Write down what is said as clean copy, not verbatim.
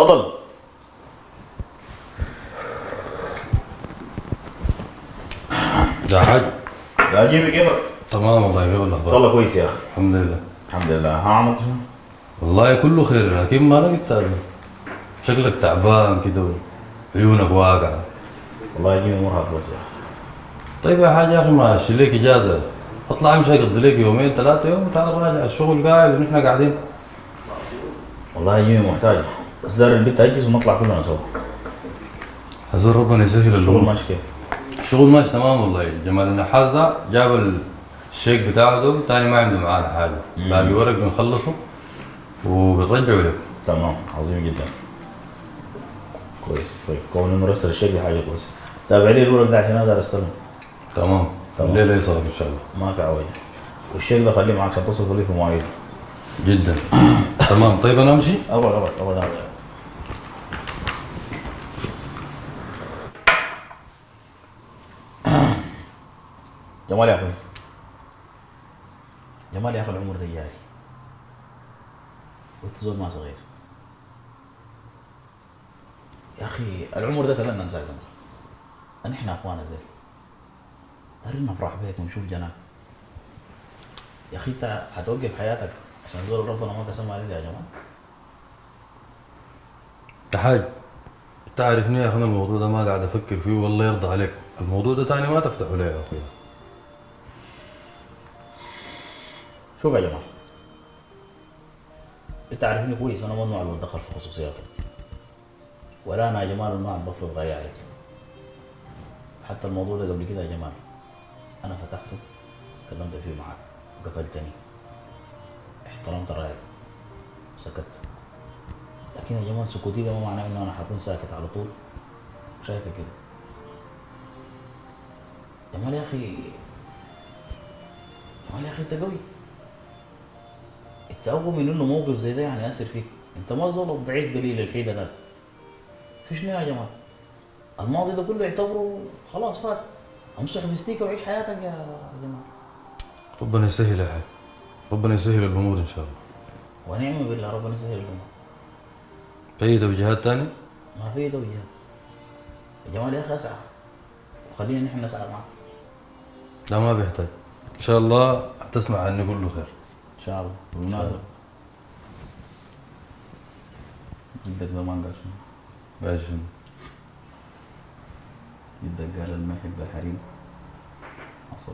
تفضل. يا حاج. يا جيمي كيفك؟ تمام والله، كيف ان الاخبار؟ شاء الله كويس يا اخي. الحمد لله. الحمد لله. ها عملت شنو؟ والله كله خير، لكن ما لقيت هذا. شكلك تعبان كده وعيونك واقعه. والله يا جيمي مرهق بس يا اخي. طيب يا حاج يا اخي، ما اشيل لك اجازه، اطلع امشي اقضي لك يومين ثلاثه يوم وتعال راجع الشغل قاعد ونحن قاعدين. والله يا جيمي محتاج، بس دار البيت تأجز ونطلع كلنا سوا. حزور ربنا يسهل الشغل الامور. ماشي كيف؟ الشغل ماشي تمام والله. جمال النحاس ده جاب الشيك بتاعه ده تاني ما عنده معاه حاجه، باقي ورق بنخلصه وبنرجعه لك. تمام، عظيم جدا. كويس. طيب كون انه رسل الشيء دي حاجه كويسه. تابع لي الورق ده عشان اقدر استلم. تمام. تمام. الليله يصلك ان شاء الله. ما في عوجه. والشيك ده خليه معك عشان تصرف لي في مواعيد. جدا. تمام. طيب انا امشي؟ ابدا. جمال يا اخوي، جمال يا اخي، العمر ده جاري وانت زول ما صغير يا اخي. العمر ده كمان ننساه كمان. احنا اخوانا ذيل دارين نفرح بيك ونشوف جناك يا اخي. انت هتوقف حياتك عشان زول ربنا ما قسم عليك يا جمال؟ يا حاج تعرفني يا اخي، الموضوع ده ما قاعد افكر فيه والله يرضى عليك. الموضوع ده تاني ما تفتحه لي يا اخويا. شوف يا جماعه، انت عارفني كويس، انا مو النوع اللي بتدخل في خصوصياتك، ولا انا يا جمال النوع اللي بفرض رايي عليك. حتى الموضوع ده قبل كده يا جمال انا فتحته، تكلمت فيه معاك، قفلتني، احترمت رايك، سكت. لكن يا جمال سكوتي ده ما معناه انه انا حكون ساكت على طول. شايفه كده جمال يا اخي. جمال يا اخي انت قوي، انت اقوى من انه موقف زي ده يعني ياثر فيك. انت ما زول الضعيف قليل الحيله ده. في شنو يا جماعه؟ الماضي ده كله يعتبره خلاص فات. امسح بستيكه وعيش حياتك يا جماعه. ربنا يسهل يا حاج، ربنا يسهل الامور ان شاء الله. ونعم بالله، ربنا يسهل الامور. في توجيهات تاني؟ ما في توجيهات يا جمال يا اخي. اسعى وخلينا نحن نسعى معك. لا ما بيحتاج، ان شاء الله هتسمع عني كله خير. ان شاء الله. بالمناسبه جدك زمان قال شنو؟ قال شنو؟ جدك قال اللي ما يحب الحريم عصب.